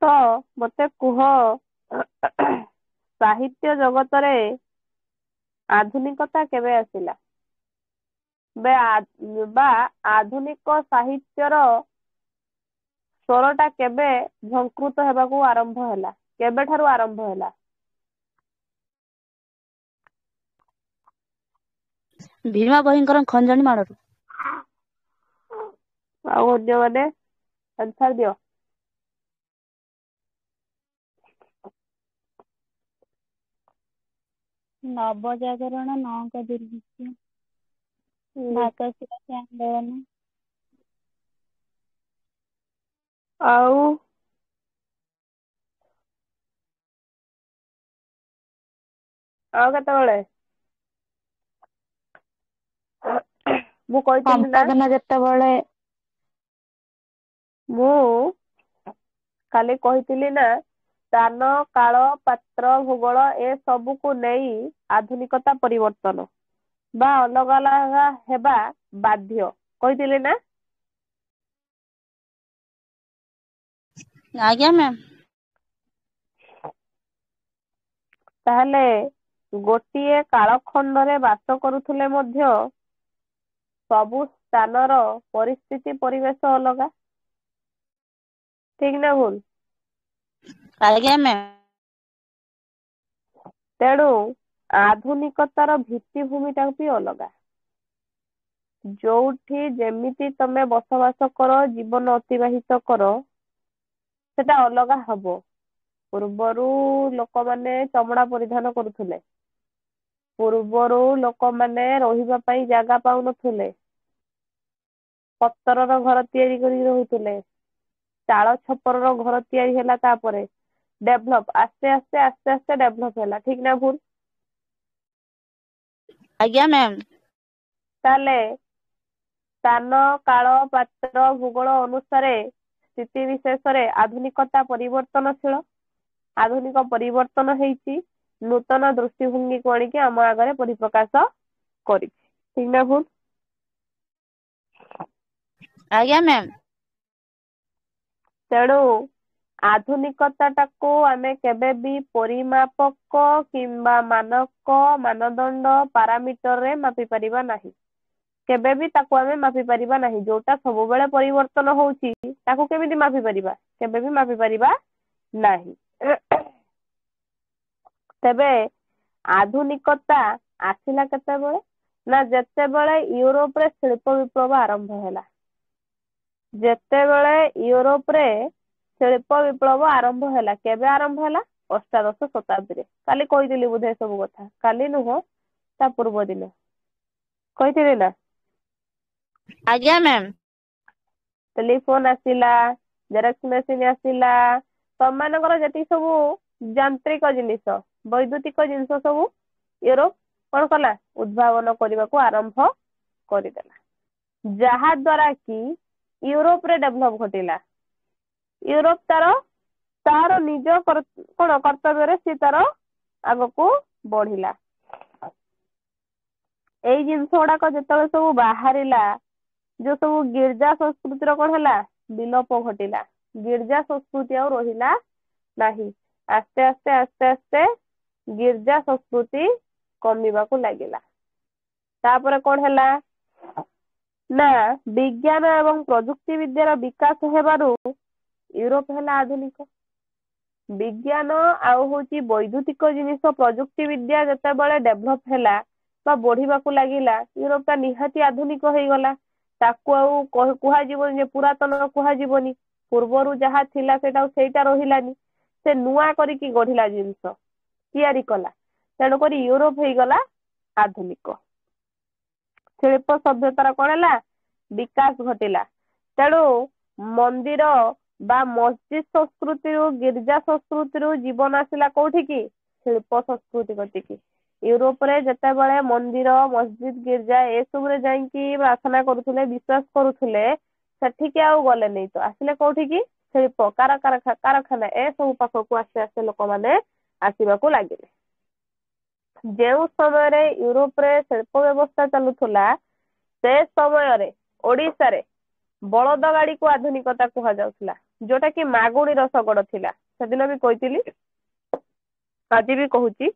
ତ ମତେ କୁହ ସାହିତ୍ୟ ଜଗତରେ ଆଧୁନିକତା କେବେ ଆସିଲା ବା ଆଧୁନିକ ସାହିତ୍ୟର ସ୍ୱରଟା କେବେ ଝଙ୍କୃତ ହେବାକୁ ଆରମ୍ଭ ହେଲା କେବେଠାରୁ ଆରମ୍ଭ ହେଲା? ଭୀମା ବହିଙ୍କର ଖଞ୍ଜଣି ମାଳରୁ। ଆଉ ଅନ୍ୟମାନେ ଆନ୍ସର ଦିଅ। ନବଜାଗରଣ ନଅଙ୍କ ଦୁର୍ଭିକ୍ଷ ଭାତ ଶିଳାପୀ ଆନ୍ଦୋଳନ। ଆଉ ଆଉ କେତେବେଳେ ମୁଁ କହିଥିଲି ନା ସମ୍ପାଦନା ଯେତେବେଳେ ମୁଁ କାଲି କହିଥିଲି ନା ସ୍ଥାନ କାଳ ପାତ୍ର ଭୂଗୋଳ ଏ ସବୁକୁ ନେଇ ଆଧୁନିକତା ପରିବର୍ତ୍ତନ ବା ଅଲଗା ଅଲଗା ହେବା ବାଧ୍ୟ କହିଥିଲି ନା। ଆଜ୍ଞା ମ୍ୟାମ୍। ତାହେଲେ ଗୋଟିଏ କାଳଖଣ୍ଡରେ ବାସ କରୁଥିଲେ ମଧ୍ୟ ସବୁ ସ୍ଥାନର ପରିସ୍ଥିତି ପରିବେଶ ଅଲଗା ଠିକ ନା ଭୁଲ? ଆଜ୍ଞା ମ୍ୟାମ୍। ତେଣୁ ଆଧୁନିକତାର ଭିତ୍ତିଭୂମିଟା ବି ଅଲଗା। ଯୋଉଠି ଯେମିତି ତମେ ବସବାସ କର ଜୀବନ ଅତିବାହିତ କର ସେଟା ଅଲଗା ହବ। ପୂର୍ବରୁ ଲୋକମାନେ ଚମଡା ପରିଧାନ କରୁଥିଲେ। ପୂର୍ବରୁ ଲୋକମାନେ ରହିବା ପାଇଁ ଜାଗା ପାଉନଥିଲେ। ପତରର ଘର ତିଆରି କରିକି ରହୁଥିଲେ। ଚାଳ ଛପରର ଘର ତିଆରି ହେଲା ତାପରେ ଡେଭଲପ ଆସ୍ତେ ଆସ୍ତେ ଆସ୍ତେ ଆସ୍ତେ ଡେଭଲପ ହେଲା ଠିକ ନା ଭୁଲ? ଆଜ୍ଞା ମ୍ୟାମ୍। ତାହେଲେ ସ୍ଥାନ କାଳ ପାତ୍ର ଭୂଗୋଳ ଅନୁସାରେ ସ୍ଥିତି ବିଶେଷରେ ଆଧୁନିକତା ପରିବର୍ତ୍ତନଶୀଳ। ଆଧୁନିକ ପରିବର୍ତ୍ତନ ହେଇଛି ନୂତନ ଦୃଷ୍ଟିଭଙ୍ଗୀକୁ ଆଣିକି ଆମ ଆଗରେ ପରିପ୍ରକାଶ କରିଛି ଠିକ ନା ଭୁଲ? ଆଜ୍ଞା ମ୍ୟାମ୍। ତେଣୁ ଆଧୁନିକତାଟାକୁ ଆମେ କେବେ ବି ପରିମାପକ କିମ୍ବା ମାନଦଣ୍ଡ ପାରାମିଟରରେ ମାପି ପାରିବା ନାହିଁ। କେବେ ବି ତାକୁ ଆମେ ମାପି ପାରିବା ନାହିଁ। ଯୋଉଟା ସବୁବେଳେ ପରିବର୍ତ୍ତନ ହଉଛି ତାକୁ କେମିତି ମାପି ପାରିବା କେବେ ବି ମାପି ପାରିବା ନାହିଁ। ତେବେ ଆଧୁନିକତା ଆସିଲା କେତେବେଳେ ନା ଯେତେବେଳେ ୟୁରୋପରେ ଶିଳ୍ପ ବିପ୍ଳବ ଆରମ୍ଭ ହେଲା। ଯେତେବେଳେ ୟୁରୋପରେ ଶିଳ୍ପ ବିପ୍ଳବ ଆରମ୍ଭ ହେଲା କେବେ ଆରମ୍ଭ ହେଲା ଅଷ୍ଟାଦଶ ଶତାବ୍ଦୀରେ। କାଲି କହିଥିଲି ବୋଧେ ସବୁ କଥା କାଲି ନୁହଁ ତା ପୂର୍ବ ଦିନ କହିଥିଲି ନା। ଆଜ୍ଞା ମ୍ୟାମ୍। ଟେଲିଫୋନ ଆସିଲା ଜେରକ୍ସ ମେସିନ ଆସିଲା ତମମାନଙ୍କର ଯେତିକି ସବୁ ଯାନ୍ତ୍ରିକ ଜିନିଷ ବୈଦ୍ୟୁତିକ ଜିନିଷ ସବୁ ୟୁରୋପ କଣ କଲା ଉଦ୍ଭାବନ କରିବାକୁ ଆରମ୍ଭ କରିଦେଲା। ଯାହା ଦ୍ୱାରା କି ୟୁରୋପରେ ଡେଭଲପ ଘଟିଲା। ୟୁରୋପ ତାର ନିଜ କଣ କର୍ତ୍ତବ୍ୟରେ ସେ ତାର ଆଗକୁ ବଢିଲା। ଏଇ ଜିନିଷ ଗୁଡାକ ଯେତେବେଳେ ସବୁ ବାହାରିଲା ଯୋଉ ସବୁ ଗିର୍ଜା ସଂସ୍କୃତିର କଣ ହେଲା ବିଲୋପ ଘଟିଲା। ଗିର୍ଜା ସଂସ୍କୃତି ଆଉ ରହିଲା ନାହିଁ। ଆସ୍ତେ ଆସ୍ତେ ଆସ୍ତେ ଆସ୍ତେ ଗିର୍ଜା ସଂସ୍କୃତି କମିବାକୁ ଲାଗିଲା। ତାପରେ କଣ ହେଲା ନା ବିଜ୍ଞାନ ଏବଂ ପ୍ରଯୁକ୍ତି ବିଦ୍ୟାର ବିକାଶ ହେବାରୁ ୟୁରୋପ ହେଲା ଆଧୁନିକ। ବିଜ୍ଞାନ ଆଉ ହଉଛି ବୈଦ୍ୟୁତିକ ଜିନିଷ ପ୍ରଯୁକ୍ତି ବିଦ୍ୟା ଯେତେବେଳେ ଡେଭଲପ ହେଲା ବା ବଢିବାକୁ ଲାଗିଲା ୟୁରୋପ ଟା ନିହାତି ଆଧୁନିକ ହେଇଗଲା। ତାକୁ ଆଉ କୁହାଯିବନି ଯେ ପୁରାତନ କୁହାଯିବନି। ପୂର୍ବରୁ ଯାହା ଥିଲା ସେଇଟା ରହିଲାନି। ସେ ନୂଆ କରିକି ଗଢିଲା ଜିନିଷ ତିଆରି କଲା। ତେଣୁକରି ୟୁରୋପ ହେଇଗଲା ଆଧୁନିକ। ଶିଳ୍ପ ସଭ୍ୟତାର କଣ ହେଲା ବିକାଶ ଘଟିଲା। ତେଣୁ ମନ୍ଦିର ବା ମସଜିଦ ସଂସ୍କୃତିରୁ ଗିର୍ଜା ସଂସ୍କୃତିରୁ ଜୀବନ ଆସିଲା କୋଉଠିକି ଶିଳ୍ପ ସଂସ୍କୃତି ଗତିକି। ୟୁରୋପରେ ଯେତେବେଳେ ମନ୍ଦିର ମସଜିଦ ଗିର୍ଜା ଏସବୁରେ ଯାଇକି ପ୍ରାର୍ଥନା କରୁଥିଲେ ବିଶ୍ଵାସ କରୁଥିଲେ ସେଠିକି ଆଉ ଗଲେନି ତ ଆସିଲେ କୋଉଠିକି ଶିଳ୍ପ କାରଖାନା ଏସବୁ ପାଖକୁ ଆସ୍ତେ ଆସ୍ତେ ଲୋକମାନେ ଆସିବାକୁ ଲାଗିଲେ। ଯେଉଁ ସମୟରେ ୟୁରୋପରେ ଶିଳ୍ପ ବ୍ୟବସ୍ଥା ଚାଲୁଥିଲା ସେ ସମୟରେ ଓଡିଶାରେ ବଳଦ ଗାଡିକୁ ଆଧୁନିକତା କୁହାଯାଉଥିଲା। जोटा कि मागुणीर शगड़ थिला सेदिन भी कहितली आज भी कहूची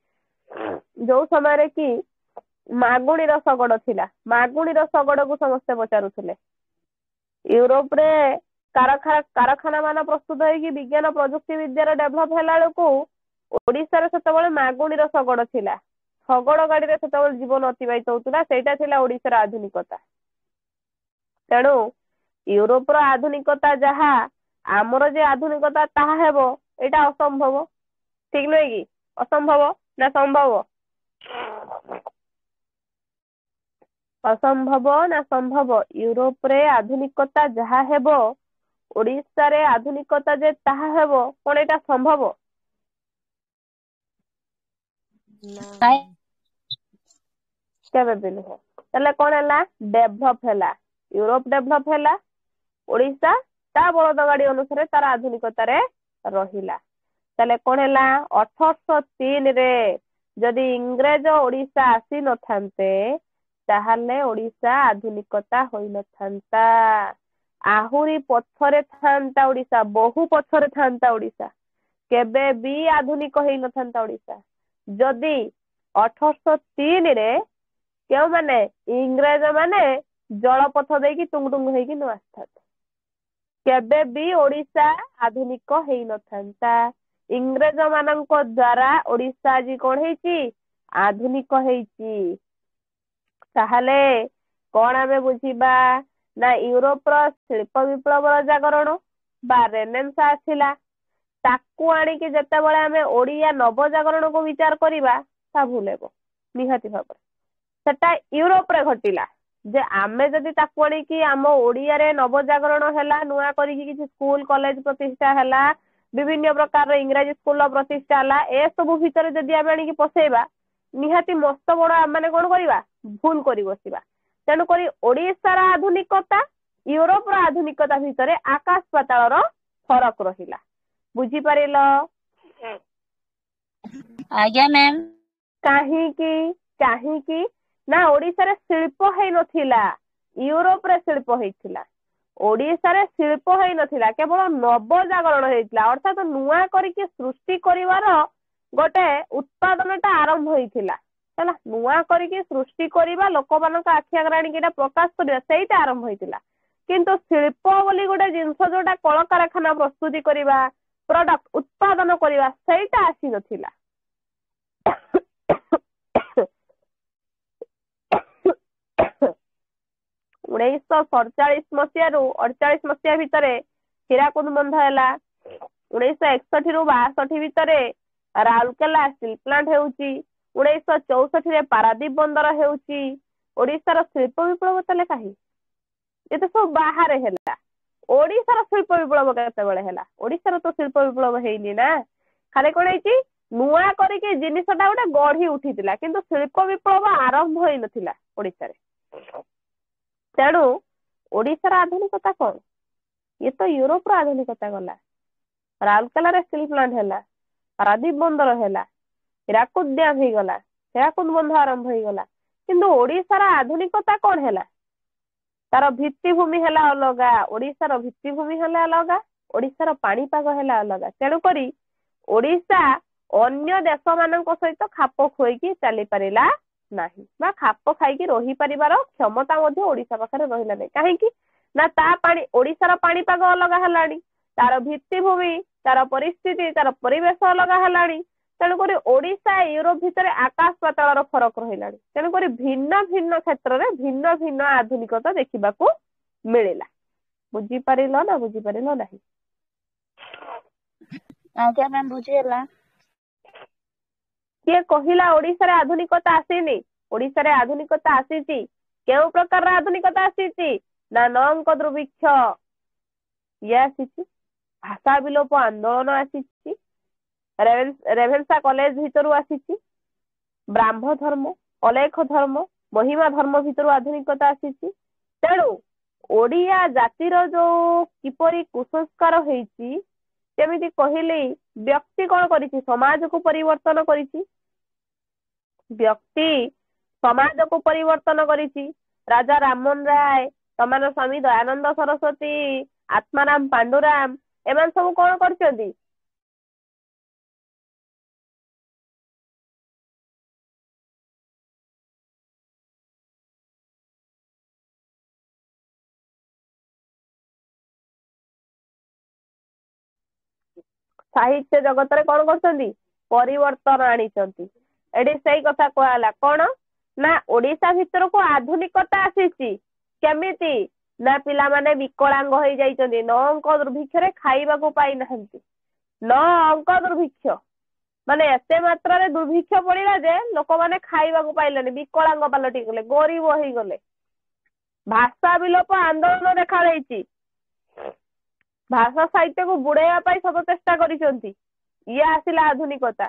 जो समय कि मागुणीर शगड़ थिला मागुणीर शगड़ को समस्ते पचारुथिले यूरोप रे कारखाना मान प्रस्तुत होगी विज्ञान प्रजुक्ति विद्यार डेभलप है बेलू ओडिशार सेतबेले मागुणीर शगड़ थिला शगड़ गाड़ी रे सेतबेले जीवन अतिबाहित होतुला सेटा थिला ओडिशार आधुनिकता तेणु यूरोप रो आधुनिकता जहा आमर जे आधुनिकता ताहा हेबो एटा असंभव ठीक नहीं कि असंभव ना संभव असंभव ना संभव यूरोप रे आधुनिकता जहा हेबो ओडिशा रे आधुनिकता जे ताहा हेबो कोन एटा संभव केबे भी नुह तले कोन हला डेभलप हला यूरोप डेभलप हला ओडिशा ता बलद गाड़ी अनुसार तार आधुनिकता रे रहिला तले कोन हला 1803 रे जदि इंग्रेज ओडिशा आसी न थांते ताहले ओडिशा आधुनिकता होई न थांता आहुरी पछरे थांता ओडिशा बहु पछरे थांता ओडिशा केबे भी आधुनिक होई न थांता ओडिशा जदि 1803 रे क्यों माने इंग्रेज माने जलपथ देकी टुंगटुंग होई न आस्था केबे भी ओडिशा आधुनिक होई न थांता इंग्रेज मानक द्वारा ओडिशा आज कौन है आधुनिक है ताहले कौन आमे बुझिबा ना यूरोप रो शिल्प विप्लव जागरण बा रेनेसां आसिला ताकू आनी के जते बेले आमे ओडिया नव जागरण को विचार करिबा ता भूलेबो निहाती भाबरे सेटा यूरोप रे घटिला जे आमे जदि ताकू आनी कि आम ओडिया रे नव जागरण हैला नुआ करी कि स्कूल कॉलेज प्रतिष्ठा हैला विभिन्न प्रकार इंग्राजी स्कूल प्रतिष्ठा है ए सब भितर जदि आम आनी पसैबा निहाती मस्त बड़ आम मैंने कौन करवा भूल कर बसवा तेणुक ओडिशार आधुनिकता यूरोप रो आधुनिकता भितर आकाश पाताल फरक रहिला बुझीपार आज्ञा मैम कहीं ना ओडिशार शिल्प है नथिला यूरोप रे शिल्प होइथिला ओडिशा रे शिल्प है नथिला केवल नव जागरण होइथिला अर्थात नुआ करिके सृष्टि करिवार गोटे उत्पादनटा आरंभ होइथिला हैला नुआ करिके सृष्टि करिवा लोकमानक आखि आगरे आनी केटा प्रकाश करिवा सेटा आरंभ होइथिला किंतु शिल्प बोली गोटे जिनस जोटा कल कारखाना प्रस्तुति करिवा प्रोडक्ट उत्पादन करिवा सेटा आसी नथिला 1947 मसीह 48 मसीहा भितर हीराकुद बंध है 1961 रु 62 भितर राउरकेला स्टील प्लांट होउची 1964 रे पारादीप बंदर होउची ओडिशार शिल्प विप्लव तले काहे ये तो सब बाहर हैला ओडिशार शिल्प विप्लव केते बेले हैला ओडिशार तो शिल्प विप्लव हेइनी ना खाली कोन हेची नुआ करिके जिनिसटा गोटे गढ़ी उठितिला किंतु शिल्प विप्लव आरंभ होई नथिला ओडिसा रे तेणु ओडिशार आधुनिकता कौन ये तो यूरोप रो आधुनिकता गला राउरकेला स्टील प्लांट है पारादीप बंदर है हीराकुद डैम हो गला हीराकुद बंध आरंभ हो गला किंतु ओडिशार आधुनिकता कौन है तार भित्तिभूमि है अलगा ओडिशार भित्तिभूमि है अलगा ओडिशार पाणीपाग है अलगा तेणुक ओडिशा अन्य देश मान सहित खाप खुईकी चली पारा नाही बा खाप खाई रही पारिबार क्षमता मध्य ओडिशा पाखरे रहिला नै काहेकि ना ता पानी ओडिशार पाणीपाग अलग हलानी तार भित्तिभूमि तार परिस्थिति तार परिवेश अलग हलानी तेणुक ओडिशा यूरोप भितर आकाश पाताल फरक रहिलानी तेणुक भिन्न भिन्न क्षेत्र में भिन्न भिन्न आधुनिकता देखा मिलला बुझीपार ना बुझीपार ना आज्ञा मैम बुझेला किए कहला ओडिशा रे आधुनिकता आसीनी ओडिशा रे आधुनिकता आसीची केउ प्रकार आधुनिकता आसीची ना नंक दुर्भिक्ष ये आसीची भाषा विलोप आंदोलन आसीची रेभेन्सा कॉलेज भितर आसीची ब्राह्म धर्म अलेख धर्म महिमा धर्म भितर आधुनिकता आसीची तेणु ओडिया जातिर जो किपरि कुसंस्कार होईची केमिति कहली व्यक्ति कौन करिछि समाज को परिवर्तन करिछि व्यक्ति समाज को परिवर्तन करिछि राजा राममोहन राय तमान स्वामी दयानंद सरस्वती आत्माराम पांडुराम एमान सब कौन करछंती साहित्य जगत रे कौन करछंती परिवर्तन आनिछंती एडी सही कथा कहला कौन ना ओडिशा भितर को आधुनिकता आसीची केमिति ना पिला माने विकलांग हो जाइछंती 9 अंक दुर्भिक्ष रे खाइबा को पाई नहंती 9 अंक दुर्भिक्ष माने एते मात्रा रे दुर्भिक्ष पड़िला जे लोक माने खाइबा को पाइलेनी विकलांग पलटि गले गरीब होई गले भाषा विलोप आंदोलन देखा देइची भाषा साहित्य को बुड़ाइया पाई सब चेष्टा करिसंती ये आसिला आधुनिकता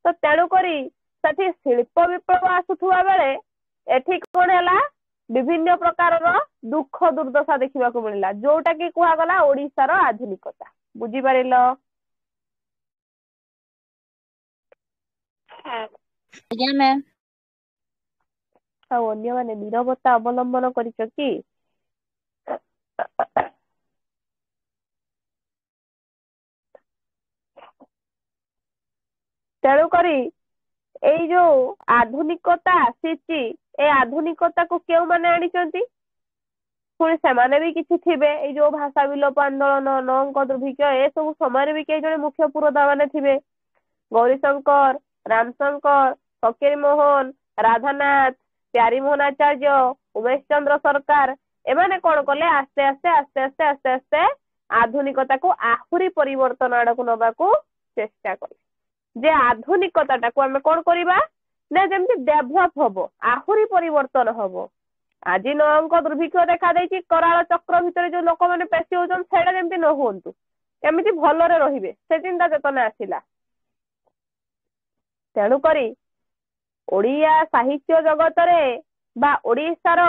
तो तेणु करी सठी शिल्प विप्लव आसुथुवा बेले एठी कोन हैला विभिन्न प्रकार दुख दुर्दशा देखा मिलला जोटा कि कहगला ओडिशार आधुनिकता बुझी पारिल आज्ञा मैम अन्य माने नीरवता अवलंबन करिस कि तेणु करी एई जो आधुनिकता आसीची ए आधुनिकता को केउ माने आनिचंती पुणी सेमाने भी किछि थिबे एई जो भाषा विलोप आंदोलन नौंक दुर्भिक्ष ए सब समय भी कई जने मुख्य पुरोधा माने थिबे गौरीशंकर रामशंकर फकीर मोहन राधानाथ प्यारी मोहन आचार्य उमेश चंद्र सरकार एमाने कौन कले आस्ते आस्ते आस्ते आस्ते आस्ते आस्ते आधुनिकता को आहुरी परिवर्तन आड़क नबाकू चेष्टा कले जे आधुनिकता को आम कौन करवा ना जमी डेभलप हम आहुरी परिवर्तन हम आज 9 अंक दुर्भिक्ष देखा देती कराल चक्र भितर जो लोक मैंने पेशी होती जमी न हूँ केमी भलरे रे से चिंता चेतना आसला तेणुक ओडिया साहित्य जगत रे बा ओडिशार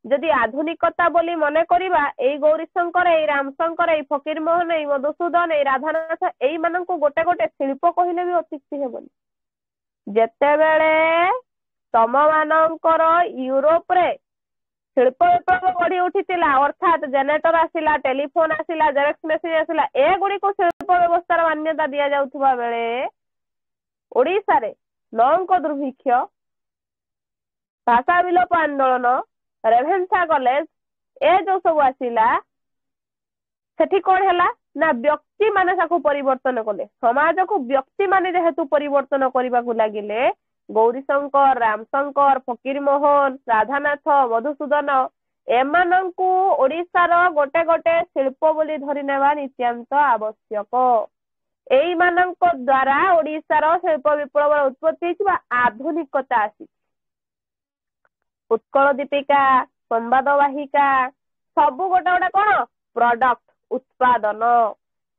जदि आधुनिकता बोली मन करवा एई गौरीशंकर एई रामशंकर एई फकीर मोहन एई मधुसूदन एई राधानाथ एई मानंकु गोटे गोटे शिल्प कहले भी अत्युक्ति हेबनी जेतेबेले तम मानंकर यूरोप रे शिल्प विप्लव गढ़ी उठितिला अर्थात जेनेटर आसिला टेलीफोन आसिला जेरेक्स मेसिन आसिला ए गुडी को शिल्प व्यवस्थार मान्यता दिया जाउथुबा बेले ओडिशा रे 9 अंक दुर्भिक्ष भाषा विलोप आंदोलन रेभेन्सा कॉलेज ए जो सब आसिला सेठी कौन हैला ना व्यक्ति माने साकु परिवर्तन कले समाज को व्यक्ति माने जेहेतु परिवर्तन करने को लगिले गौरीशंकर रामशंकर फकीर मोहन राधानाथ मधुसूदन एमानंकु ओडिशार गोटे गोटे शिल्प बोली धरि नेबा नित्यांत आवश्यक एई मानंक द्वारा ओडिशार शिल्प विप्लव उत्पत्ति बा आधुनिकता आसी उत्कल दीपिका संवादवाहिका सबु गोटे गोटे कौन प्रोडक्ट उत्पादन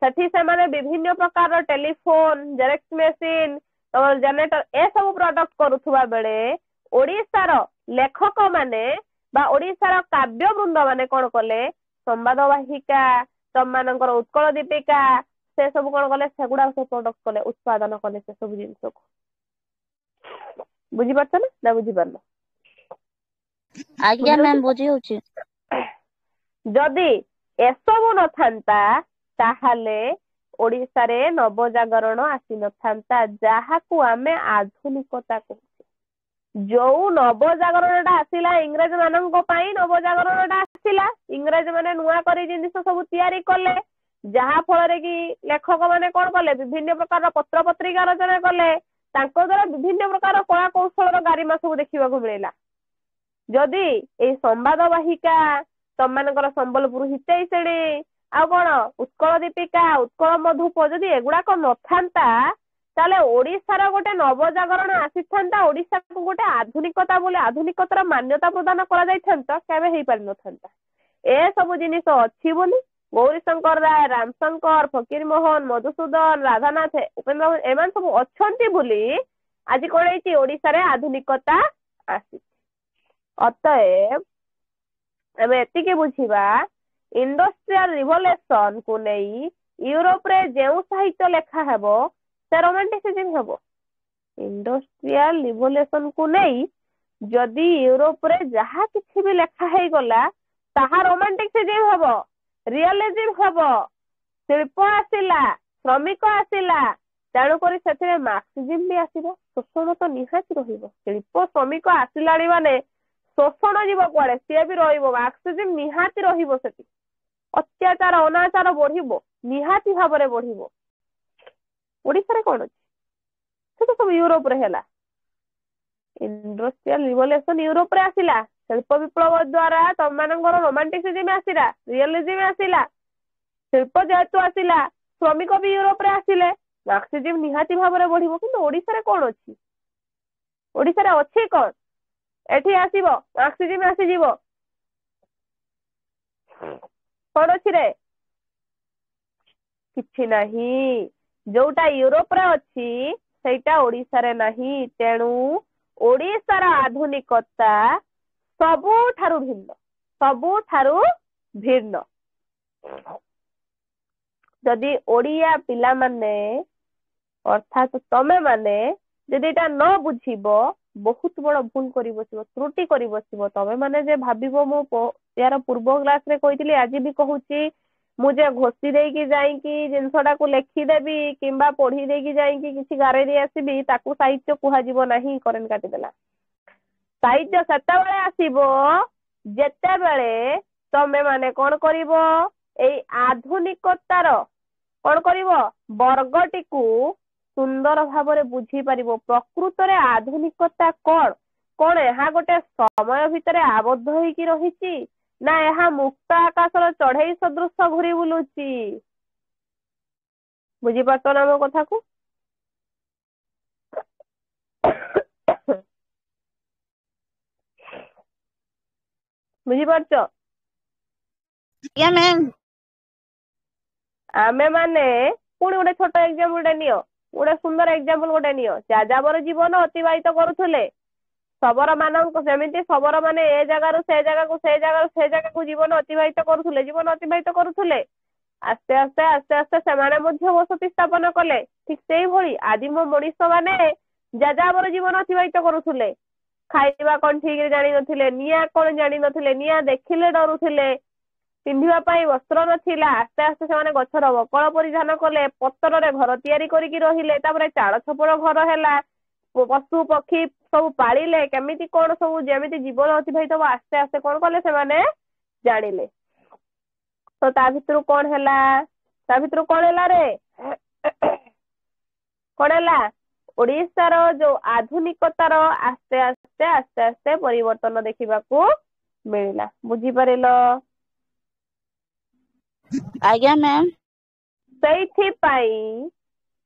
सेठी से माने विभिन्न प्रकार टेलीफोन जेरेक्स मेसिन और जेनेटर ए सब प्रोडक्ट करुथुबा बेले ओडिशार लेखक माने बा ओडिशार काव्य वृंद माने कौन कले संवादवाहिका तम मानकर उत्कल दीपिका से सब कौन कले सेगुड़ा सब प्रोडक्ट कले उत्पादन कले से सब जिनिस को बुझी पारछ ना बुझी पारल आज्ञा मैम बुझी होची जदि एसबु न थांता ताहाले ओडिशा रे नवजागरण आसी न थांता जाहाकू आमे आधुनिकता कहू जो नवजागरणटा आसिला इंग्रेज मानंक पई नवजागरणटा आसिला इंग्रेज माने नुआ करी जिनिस सब तयारी कले जहा फल कि लेखक माने कौन कले विभिन्न प्रकार पत्र पत्रिका रचना कले तांको द्वारा विभिन्न प्रकार कला कौशल गारिमा सब देखा मिलला जदि ए संवादवाहिका तम मानकर संबलपुर हितैषणी आ कौन उत्कल दीपिका उत्कल मधुप जदि एगुड़ाक न थांता ताले ओडिशार गोटे नवजागरण आसी थांता ओडिशा को गोटे आधुनिकता बोले आधुनिकतार मान्यता प्रदान करा जाय थांता केबे हेई पारि न थांता ए सब जिनिस अछि बोली गौरीशंकर राय रामशंकर फकीर मोहन मधुसूदन राधानाथ उपेन्द्र एमान सब अछंती बोली आज कौन है ओडिशा रे आधुनिकता आसी अतएव आम एतिके बुझिबा इंडस्ट्रियल रिवोल्यूशन को नहीं यूरोप रे जेउ साहित्य लेखा हेबो से रोमांटिसिज्म हेबो इंडस्ट्रियल रिवोल्यूशन को नहीं जदि यूरोप रे जहा किछि भी लेखा हे गला ताहा रोमांटिसिज्म हेबो रियलिज्म हेबो ଶିଳ୍ପ ଆସିଲା, ଶ୍ରମିକ ଆସିଲା, ତେଣୁକରି ସେଥିରେ ମାର୍କ୍ସିଜିମ୍ ବି ଆସିବ। ଶୋଷଣ ତ ନିହାତି ରହିବ। ଶିଳ୍ପ ଶ୍ରମିକ ଆସିଲାଣି ମାନେ ଶୋଷଣ ଯିବ କୁଆଡେ? ସିଏ ବି ରହିବ। ମାର୍କ୍ସିଜିମ୍ ନିହାତି ରହିବ ସେଠି। ଅତ୍ୟାଚାର ଅନାଚାର ବଢିବ, ନିହାତି ଭାବରେ ବଢିବ। ଓଡିଶାରେ କଣ ଅଛି? ସେଟା ସବୁ ୟୁରୋପରେ ହେଲା। ଇଣ୍ଡଷ୍ଟ୍ରିଆଲ ରିଭଲ୍ୟୁସନ ୟୁରୋପରେ ଆସିଲା। ଶିଳ୍ପ ବିପ୍ଳବ ଦ୍ଵାରା ତମମାନଙ୍କର ରୋମାଣ୍ଟିସିଜିମ୍ ଆସିଲା, ରିଅଲିଜିମ୍ ଆସିଲା। ଶିଳ୍ପ ଯେହେତୁ ଆସିଲା, ଶ୍ରମିକ ବି ୟୁରୋପରେ ଆସିଲେ, ମାର୍କ୍ସିଜିମ୍ ନିହାତି ଭାବରେ ବଢିବ। କିନ୍ତୁ ଓଡିଶାରେ କଣ ଅଛି? ଓଡିଶାରେ ଅଛି କଣ? ଏଠି ଆସିବ ମାର୍କ୍ସିଜିମ୍ ଆସିଯିବ। କଣ ଅଛି ରେ? କିଛି ନାହିଁ। ଯୋଉଟା ୟୁରୋପରେ ଅଛି ସେଇଟା ଓଡିଶାରେ ନାହିଁ। ତେଣୁ ଓଡିଶାର ଆଧୁନିକତା ସବୁଠାରୁ ଭିନ୍ନ, ସବୁଠାରୁ ଭିନ୍ନ। ଯଦି ଓଡିଆ ପିଲାମାନେ ଅର୍ଥାତ୍ ତମେ ମାନେ ଯଦି ଏଇଟା ନ ବୁଝିବ, ବହୁତ ବଡ ଭୁଲ କରି ବସିବ, ତ୍ରୁଟି କରି ବସିବ। ତମେ ମାନେ ଯେ ଭାବିବ, ମୁଁ ୟାର ପୂର୍ବ କ୍ଲାସରେ କହିଥିଲି, ଆଜି ବି କହୁଛି, ମୁଁ ଯେ ଘୋଷି ଦେଇକି ଯାଇକି ଜିନିଷଟାକୁ ଲେଖିଦେବି କିମ୍ବା ପଢି ଦେଇକି ଯାଇକି କିଛି ଗାରେଇ ଦେଇ ଆସିବି, ତାକୁ ସାହିତ୍ୟ କୁହାଯିବ ନାହିଁ। କରେଣ୍ଟ କାଟିଦେଲା। ସାହିତ୍ୟ ସେତେବେଳେ ଆସିବ ଯେତେବେଳେ ତମେ ମାନେ କଣ କରିବ? ଏଇ ଆଧୁନିକତାର କଣ କରିବ? ବର୍ଗଟିକୁ ସୁନ୍ଦର ଭାବରେ ବୁଝିପାରିବ। ପ୍ରକୃତରେ ଆଧୁନିକତା କଣ? କଣ ଏହା ଗୋଟେ ସମୟ ଭିତରେ ଆବଦ୍ଧ ହେଇକି ରହିଛି, ନା ଏହା ମୁକ୍ତ ଆକାଶର ଚଢେଇ ସଦୃଶ ଘୁରି ବୁଲୁଛି? ବୁଝିପାରୁଛ ନା ମୋ କଥାକୁ? ବୁଝିପାରୁଛ? ଆଜ୍ଞା ମ୍ୟାମ୍। ଆମେ ମାନେ ପୁଣି ଗୋଟେ ଛୋଟ ଏକ୍ସାମ୍ପଲ ଟେ ନିଅ, ଗୋଟେ ସୁନ୍ଦର ଏକ୍ସାମ୍ପଲ ଗୋଟେ ନିଅ। ଯାଯାବର ଜୀବନ ଅତିବାହିତ କରୁଥିଲେ। ଶବର ମାନଙ୍କ ସେମିତି ଶବର ମାନେ ଏ ଜାଗାରୁ ସେ ଜାଗାକୁ, ସେ ଜାଗାରୁ ସେ ଜାଗାକୁ ଜୀବନ ଅତିବାହିତ କରୁଥିଲେ, ଜୀବନ ଅତିବାହିତ କରୁଥିଲେ। ଆସ୍ତେ ଆସ୍ତେ ଆସ୍ତେ ଆସ୍ତେ ସେମାନେ ମଧ୍ୟ ବସତି ସ୍ଥାପନ କଲେ। ଠିକ ସେଇଭଳି ଆଦିମ ମଣିଷ ମାନେ ଯାଯାବର ଜୀବନ ଅତିବାହିତ କରୁଥିଲେ। ଖାଇବା କଣ ଠିକରେ ଜାଣିନଥିଲେ, ନିଆଁ କଣ ଜାଣିନଥିଲେ, ନିଆଁ ଦେଖିଲେ ଡରୁଥିଲେ, ପିନ୍ଧିବା ପାଇଁ ବସ୍ତ୍ର ନଥିଲା। ଆସ୍ତେ ଆସ୍ତେ ସେମାନେ ଗଛର ବକଳ ପରିଧାନ କଲେ, ପତରରେ ଘର ତିଆରି କରିକି ରହିଲେ, ତାପରେ ଚାଳ ଛପର ଘର ହେଲା, ପଶୁ ପକ୍ଷୀ ସବୁ ପାଳିଲେ, କେମିତି କଣ ସବୁ ଯେମିତି ଜୀବନ ଅତିବାହିତ ହବ ଆସ୍ତେ ଆସ୍ତେ କଣ କଲେ ସେମାନେ ଜାଣିଲେ। ତ ତା ଭିତରୁ କଣ ହେଲା? ତା ଭିତରୁ କଣ ହେଲା ରେ? କଣ ହେଲା? ଓଡିଶାର ଯୋଉ ଆଧୁନିକତାର ଆସ୍ତେ ଆସ୍ତେ ଆସ୍ତେ ଆସ୍ତେ ପରିବର୍ତ୍ତନ ଦେଖିବାକୁ ମିଳିଲା। ବୁଝିପାରିଲ? ଆଜ୍ଞା ମ୍ୟାମ୍।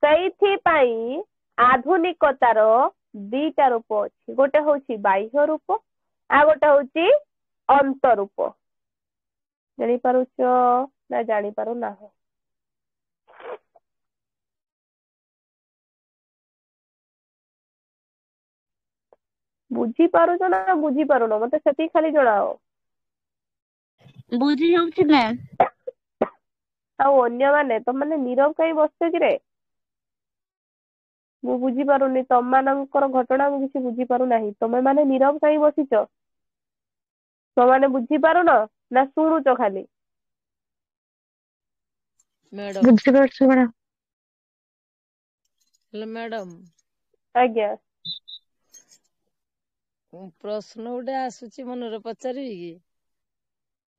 ସେଇଥିପାଇଁ ଆଧୁନିକତାର ଦିଟା ରୂପ ଅଛି। ଗୋଟେ ହଉଛି ବାହ୍ୟ ରୂପ, ଆଉ ଗୋଟେ ହଉଛି ଅନ୍ତରୂପ। ଜାଣିପାରୁଛ ନା ଜାଣିପାରୁନାହଁ? ବୁଝିପାରୁଛ ନା ବୁଝିପାରୁନ? ମତେ ସେତିକି ଖାଲି ଜଣାଅ। ବୁଝି ଯାଉଛି ମ୍ୟାମ୍। ଆଉ ଅନ୍ୟମାନେ, ତମମାନେ ନୀରବ କାହିଁ ବସିଛ କିରେ? ମୁଁ ବୁଝିପାରୁନି ତମମାନଙ୍କର ଘଟଣା, ମୁଁ କିଛି ବୁଝିପାରୁନାହିଁ। ତମେ ମାନେ ନୀରବ କାହିଁ ବସିଛ? ତମମାନେ ବୁଝିପାରୁନ ନା ଶୁଣୁଛ ଖାଲି? ମ୍ୟାଡାମ। ବୁଝିପାରୁଛୁ ମ୍ୟାଡାମ। ହେଲେ ମ୍ୟାଡାମ, ଆଜ୍ଞା। ପ୍ରଶ୍ନ ଗୋଟେ ଆସୁଛି ମନରେ, ପଚାରିବି କି?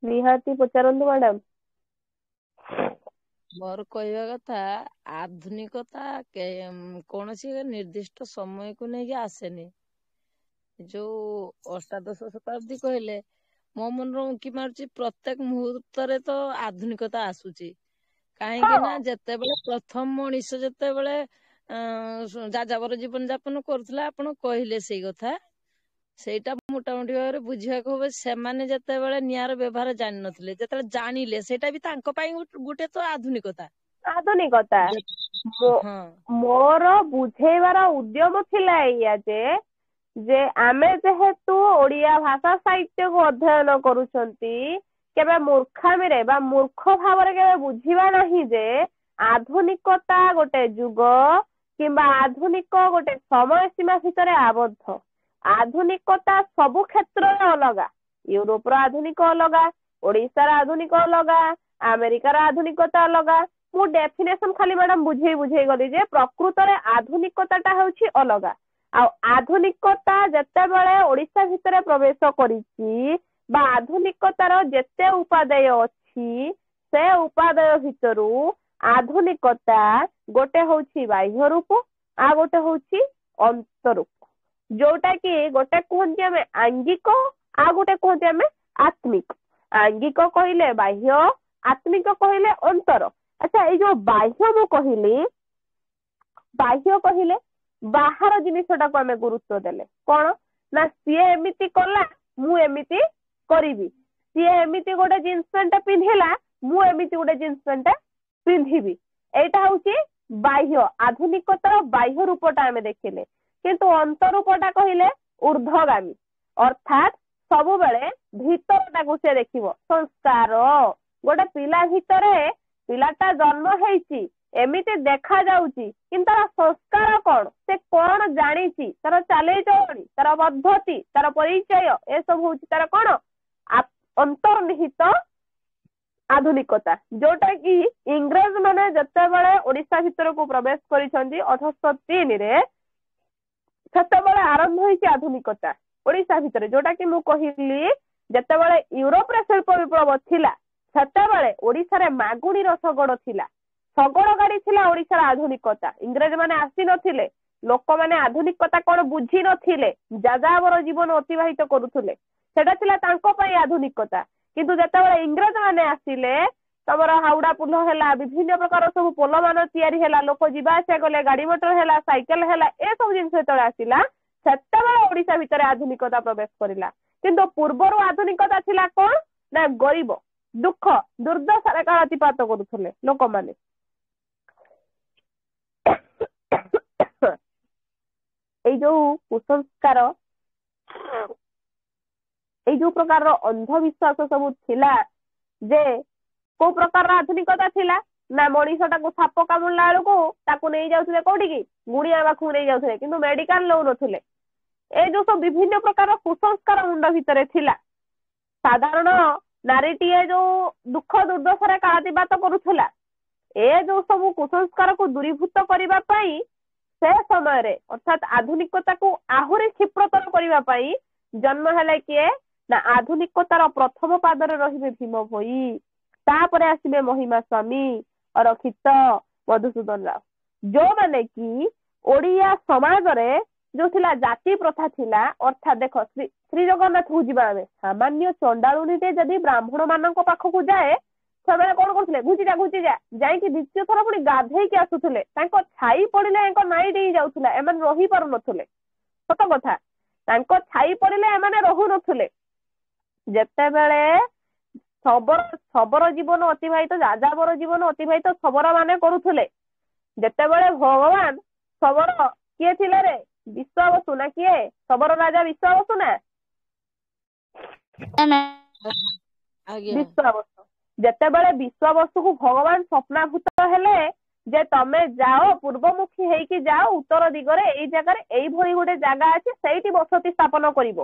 ନିହାତି ପଚାରନ୍ତୁ ମ୍ୟାଡାମ। ମୋର କହିବା କଥା, ଆଧୁନିକତା କୌଣସି ନିର୍ଦ୍ଦିଷ୍ଟ ସମୟକୁ ନେଇକି ଆସେନି। ଯୋଉ ଅଷ୍ଟାଦଶ ଶତାବ୍ଦୀ କହିଲେ, ମୋ ମନରେ ଉଙ୍କି ମାରୁଛି ପ୍ରତ୍ୟେକ ମୁହୂର୍ତ୍ତରେ ତ ଆଧୁନିକତା ଆସୁଛି। କାହିଁକି ନା ଯେତେବେଳେ ପ୍ରଥମ ମଣିଷ ଯେତେବେଳେ ଯାଯାବର ଜୀବନ ଯାପନ କରୁଥିଲା, ଆପଣ କହିଲେ ସେଇ କଥା। ସେଇଟା ମୋଟାମୋଟି ଭାବରେ ବୁଝିବାକୁ ହବ। ସେମାନେ ଯେତେବେଳେ ନିଆଁର ବ୍ୟବହାର ଜାଣିନଥିଲେ, ଯେତେବେଳେ ଜାଣିଲେ, ସେଇଟା ବି ତାଙ୍କ ପାଇଁ ଗୋଟେ ତ ଆଧୁନିକତା। ଆଧୁନିକତା। ହଁ ମୋର ବୁଝେଇବାର ଉଦ୍ୟମ ଥିଲା ଏଇଆ ଯେ ଆମେ ଯେହେତୁ ଓଡିଆ ଭାଷା ସାହିତ୍ୟକୁ ଅଧ୍ୟୟନ କରୁଛନ୍ତି, କେବେ ମୂର୍ଖାମିରେ ବା ମୂର୍ଖ ଭାବରେ କେବେ ବୁଝିବା ନାହିଁ ଯେ ଆଧୁନିକତା ଗୋଟେ ଯୁଗ କିମ୍ବା ଆଧୁନିକ ଗୋଟେ ସମୟ ସୀମା ଭିତରେ ଆବଦ୍ଧ। ଆଧୁନିକତା ସବୁ କ୍ଷେତ୍ରରେ ଅଲଗା। ୟୁରୋପର ଆଧୁନିକ ଅଲଗା, ଓଡିଶାର ଆଧୁନିକ ଅଲଗା, ଆମେରିକାର ଆଧୁନିକତା ଅଲଗା। ମୁଁ ଡେଫିନେସନ ଖାଲି ମ୍ୟାଡାମ ବୁଝେଇ ଗଲି ଯେ ପ୍ରକୃତରେ ଆଧୁନିକତାଟା ହେଉଛି ଅଲଗା। ଆଉ ଆଧୁନିକତା ଯେତେବେଳେ ଓଡ଼ିଶା ଭିତରେ ପ୍ରବେଶ କରିଛି ବା ଆଧୁନିକତାର ଯେତେ ଉପାଦେୟ ଅଛି ସେ ଉପାଦେୟ ଭିତରୁ ଆଧୁନିକତା ଗୋଟେ ହେଉଛି ବାହ୍ୟ ରୂପ ଆଉ ଗୋଟେ ହେଉଛି ଅନ୍ତରୂପ, ଯୋଉଟା କି ଗୋଟେ କୁହନ୍ତି ଆମେ ଆଙ୍ଗିକ ଆଉ ଗୋଟେ କୁହନ୍ତି ଆମେ ଆତ୍ମିକ। ଆଙ୍ଗିକ କହିଲେ ବାହ୍ୟ, ଆତ୍ମିକ କହିଲେ ଅନ୍ତର। ଆଚ୍ଛା, ଏଇ ଯୋଉ ବାହ୍ୟ ମୁଁ କହିଲି, ବାହ୍ୟ କହିଲେ ବାହାର ଜିନିଷଟାକୁ ଆମେ ଗୁରୁତ୍ୱ ଦେଲେ କଣ ନା ସିଏ ଏମିତି କଲା ମୁଁ ଏମିତି କରିବି, ସିଏ ଏମିତି ଗୋଟେ ଜିନ୍ସ ପ୍ୟାଣ୍ଟ ପିନ୍ଧିଲା ମୁଁ ଏମିତି ଗୋଟେ ଜିନ୍ସ ପ୍ୟାଣ୍ଟ ପିନ୍ଧିବି। ଏଇଟା ହଉଛି ବାହ୍ୟ, ଆଧୁନିକତାର ବାହ୍ୟ ରୂପଟା ଆମେ ଦେଖିଲେ। କିନ୍ତୁ ଅନ୍ତରୂପଟା କହିଲେ ଊର୍ଦ୍ଧ୍ୱଗାମୀ, ଅର୍ଥାତ୍ ସବୁବେଳେ ଭିତରଟାକୁ ସେ ଦେଖିବ। ସଂସ୍କାର ଗୋଟେ ପିଲା ଭିତରେ, ପିଲାଟା ଜନ୍ମ ହେଇଛି ଏମିତି ଦେଖା ଯାଉଛି କିନ୍ତୁ ତାର ସଂସ୍କାର କଣ, ସେ କଣ ଜାଣିଛି, ତାର ଚାଲିଚଳଣି, ତାର ପଦ୍ଧତି, ତାର ପରିଚୟ, ଏସବୁ ହଉଛି ତାର କଣ ଅନ୍ତର୍ନିହିତ ଆଧୁନିକତା। ଯୋଉଟା କି ଇଂରେଜ ମାନେ ଯେତେବେଳେ ଓଡ଼ିଶା ଭିତରକୁ ପ୍ରବେଶ କରିଛନ୍ତି 1803 ସେତେବେଳେ ଆରମ୍ଭ ହେଇଛି ଆଧୁନିକତା ଓଡ଼ିଶା ଭିତରେ। ଯୋଉଟା କି ମୁଁ କହିଲି ଯେତେବେଳେ ୟୁରୋପରେ ଶିଳ୍ପ ବିପ୍ଳବ ଥିଲା ସେତେବେଳେ ଓଡ଼ିଶାରେ ମାଗୁଣିର ଶଗଡ଼ ଥିଲା, ଶଗଡ଼ ଗାଡି ଥିଲା ଓଡ଼ିଶାର ଆଧୁନିକତା। ଇଂରେଜ ମାନେ ଆସିନଥିଲେ, ଲୋକମାନେ ଆଧୁନିକତା କଣ ବୁଝି ନଥିଲେ, ଯାଯାବର ଜୀବନ ଅତିବାହିତ କରୁଥିଲେ, ସେଟା ଥିଲା ତାଙ୍କ ପାଇଁ ଆଧୁନିକତା। କିନ୍ତୁ ଯେତେବେଳେ ଇଂରେଜ ମାନେ ଆସିଲେ ତମର ହାଉଡା ପୋଲ ହେଲା, ବିଭିନ୍ନ ପ୍ରକାର ସବୁ ପୋଲ ମାନ ତିଆରି ହେଲା, ଲୋକ ଯିବା ଆସିବା କଲେ, ଗାଡି ମଟର ହେଲା, ସାଇକେଲ ହେଲା, ଏସବୁ ଜିନିଷ ଯେତେବେଳେ ଆସିଲା ସେତେବେଳେ ଓଡ଼ିଶା ଭିତରେ ଆଧୁନିକତା ପ୍ରବେଶ କରିଲା। କିନ୍ତୁ ପୂର୍ବରୁ ଆଧୁନିକତା ଥିଲା କଣ ନା ଗରିବ, ଦୁଃଖ, ଦୁର୍ଦ୍ଦଶାରେ କାଳାତିପାତ କରୁଥିଲେ ଲୋକମାନେ। ଏଇ ଯୋଉ କୁସଂସ୍କାର, ଏଇ ଯୋଉ ପ୍ରକାରର ଅନ୍ଧବିଶ୍ୱାସ ସବୁ ଥିଲା, ଯେ କୋଉ ପ୍ରକାରର ଆଧୁନିକତା ଥିଲା ନା ମଣିଷଟାକୁ ସାପ କାମୁଡ଼ିଲା ବେଳକୁ ତାକୁ ନେଇ ଯାଉଥିଲେ କୋଉଠିକି, ଗୁଣିଆ ପାଖକୁ ନେଇ ଯାଉଥିଲେ, କିନ୍ତୁ ମେଡିକାଲ ନଉନଥିଲେ। ଏଇ ଯୋଉ ସବୁ ବିଭିନ୍ନ ପ୍ରକାର କୁସଂସ୍କାର ମୁଣ୍ଡ ଭିତରେ ଥିଲା। ସାଧାରଣ ନାରୀଟିଏ ଯୋଉ ଦୁଃଖ ଦୁର୍ଦ୍ଦଶାରେ କାଳାତିପାତ କରୁଥିଲା, ଏ ଯୋଉ ସବୁ କୁସଂସ୍କାରକୁ ଦୂରୀଭୂତ କରିବା ପାଇଁ ସେ ସମୟରେ ଅର୍ଥାତ୍ ଆଧୁନିକତାକୁ ଆହୁରି କ୍ଷିପ୍ରତର କରିବା ପାଇଁ ଜନ୍ମ ହେଲେ କିଏ ନା ଆଧୁନିକତାର ପ୍ରଥମ ପାଦରେ ରହିବେ ଭୀମ ଭୋଇ, ତାପରେ ଆସିବେ ମହିମା ସ୍ୱାମୀ, ଅରକ୍ଷିତ, ମଧୁସୂଦନ ରାଓ, ଯୋଉମାନେ କି ଓଡ଼ିଆ ସମାଜରେ ଯୋଉ ଥିଲା ଜାତି ପ୍ରଥା ଥିଲା। ଅର୍ଥାତ୍ ଦେଖ ଶ୍ରୀ ଜଗନ୍ନାଥକୁ ଯିବା ଆମେ, ସାମାନ୍ୟ ଚଣ୍ଡାଳୁଣୀଟେ ଯଦି ବ୍ରାହ୍ମଣ ମାନଙ୍କ ପାଖକୁ ଯାଏ ସେମାନେ କଣ କରୁଥିଲେ, ଘୁଚିଯା ଯାଇକି ଦ୍ୱିତୀୟ ଥର ପୁଣି ଗାଧେଇକି ଆସୁଥିଲେ, ତାଙ୍କ ଛାଇ ପଡିଲେ ତାଙ୍କ ନାଇଁ ଡେଇଁ ଯାଉଥିଲା, ଏମାନେ ରହି ପାରୁନଥିଲେ। ସତ କଥା, ତାଙ୍କ ଛାଇ ପଡିଲେ ଏମାନେ ରହୁନଥିଲେ। ଯେତେବେଳେ ଶବର ଜୀବନ ଅତିବାହିତ, ଯାଯାବର ଜୀବନ ଅତିବାହିତ ଶବର ମାନେ କରୁଥିଲେ, ଯେତେବେଳେ ଭଗବାନ ଶବର କିଏ ଥିଲେ ରେ, ବିଶ୍ୱାବସୁ ନା କିଏ, ଶବର ରାଜା ବିଶ୍ୱାବସୁ ନା ବିଶ୍ୱାବସୁ, ଯେତେବେଳେ ବିଶ୍ୱାବସୁକୁ ଭଗବାନ ସ୍ୱପ୍ନାଭୂତ ହେଲେ ଯେ ତମେ ଯାଅ ପୂର୍ବମୁଖୀ ହେଇକି ଯାଅ ଉତ୍ତର ଦିଗରେ, ଏଇ ଜାଗାରେ ଏଇଭଳି ଗୋଟେ ଜାଗା ଅଛି, ସେଇଠି ବସତି ସ୍ଥାପନ କରିବ।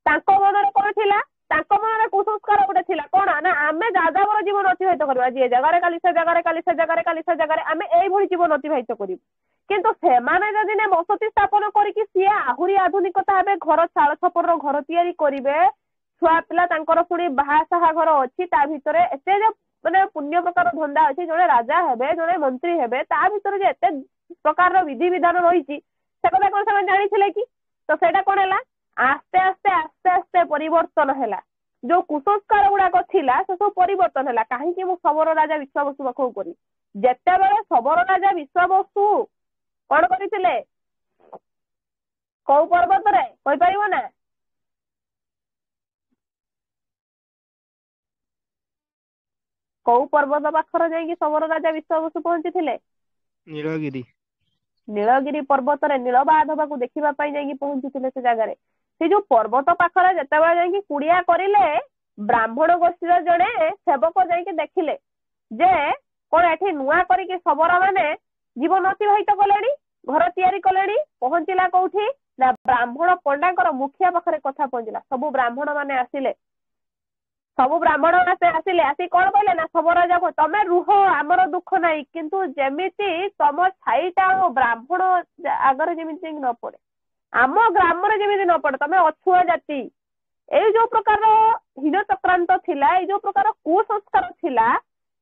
ତାଙ୍କ ମନରେ କଣ ଥିଲା, ତାଙ୍କ ମନରେ କୁସଂସ୍କାର ଗୋଟେ ଥିଲା କଣ ନା ଆମେ ଯାଯାବର ଜୀବନ ଅତିବାହିତ କରିବା, ଆଜି ଏ ଜାଗାରେ କାଲି ସେ ଜାଗାରେ, କାଲି ସେ ଜାଗାରେ, କାଲି ସେ ଜାଗାରେ, ଆମେ ଏଇଭଳି ଜୀବନ ଅତିବାହିତ କରିବୁ। କିନ୍ତୁ ସେମାନେ ଯଦି ବସତି ସ୍ଥାପନ କରିକି ସିଏ ଆହୁରି ଆଧୁନିକତା ହେବେ, ଘର ଚାଳ ଛପରର ଘର ତିଆରି କରିବେ, ଛୁଆ ପିଲା ତାଙ୍କର ପୁଣି ବାହା ସାହା ଘର ଅଛି, ତା ଭିତରେ ଏତେ ଯେ ମାନେ ପୁଣ୍ୟ ପ୍ରକାର ଧନ୍ଦା ଅଛି, ଜଣେ ରାଜା ହେବେ, ଜଣେ ମନ୍ତ୍ରୀ ହେବେ, ତା ଭିତରେ ଯେ ଏତେ ପ୍ରକାରର ବିଧିବିଧାନ ରହିଛି, ସେ କଥା କଣ ସେମାନେ ଜାଣିଥିଲେ କି? ତ ସେଇଟା କଣ ହେଲା, ଆସ୍ତେ ଆସ୍ତେ ପରିବର୍ତ୍ତନ ହେଲା। ଯୋଉ କୁସଂସ୍କାର ଗୁଡାକ ଥିଲା ସେ ସବୁ ପରିବର୍ତ୍ତନ ହେଲା। କାହିଁକି ମୁଁ ଶବର ରାଜା ବିଶ୍ୱାବସୁ ପାଖକୁ କଲି, ଯେତେବେଳେ ଶବର ରାଜା ବିଶ୍ୱାବସୁ କଣ କରିଥିଲେ, କୋଉ ପର୍ବତରେ କହିପାରିବ ନା? କୋଉ ପର୍ବତ ପାଖରେ ଯାଇକି ଶବର ରାଜା ବିଶ୍ୱାବସୁ ପହଞ୍ଚିଥିଲେ? ନୀଳଗିରି। ନୀଳଗିରି ପର୍ବତରେ ନୀଳମାଧବକୁ ଦେଖିବା ପାଇଁ ଯାଇକି ପହଞ୍ଚିଥିଲେ ସେ ଜାଗାରେ। ସେ ଯୋଉ ପର୍ବତ ପାଖରେ ଯେତେବେଳେ ଯାଇକି କୁଡିଆ କରିଲେ, ବ୍ରାହ୍ମଣ ଗୋଷ୍ଠୀର ଜଣେ ସେବକ ଯାଇକି ଦେଖିଲେ ଯେ କଣ ଏଠି ନୂଆ କରିକି ଶବର ମାନେ ଜୀବନ ଅତିବାହିତ କଲେଣି, ଘର ତିଆରି କଲେଣି। ପହଞ୍ଚିଲା କୋଉଠି ନା ବ୍ରାହ୍ମଣ ପଣ୍ଡାଙ୍କର ମୁଖିଆ ପାଖରେ କଥା ପହଞ୍ଚିଲା। ସବୁ ବ୍ରାହ୍ମଣ ମାନେ ଆସିଲେ, ସବୁ ବ୍ରାହ୍ମଣ ଆସିଲେ ଆସି କଣ କହିଲେ ନା ଶବ ରାଜାକୁ ତମେ ରୁହ ଆମର ଦୁଃଖ ନାହିଁ କିନ୍ତୁ ଯେମିତି ତମ ଛାଇଟା ବ୍ରାହ୍ମଣ ଆଗରେ ଯେମିତି ନ ପଡେ ଆମ ଗ୍ରାମରେ ଯେମିତି ନ ପଡେ ତମେ ଅଛୁଆଁ ଜାତି ଏଇ ଯୋଉ ପ୍ରକାର ହୀନ ଚକ୍ରାନ୍ତ ଥିଲା ଏଇ ଯୋଉ ପ୍ରକାର କୁସଂସ୍କାର ଥିଲା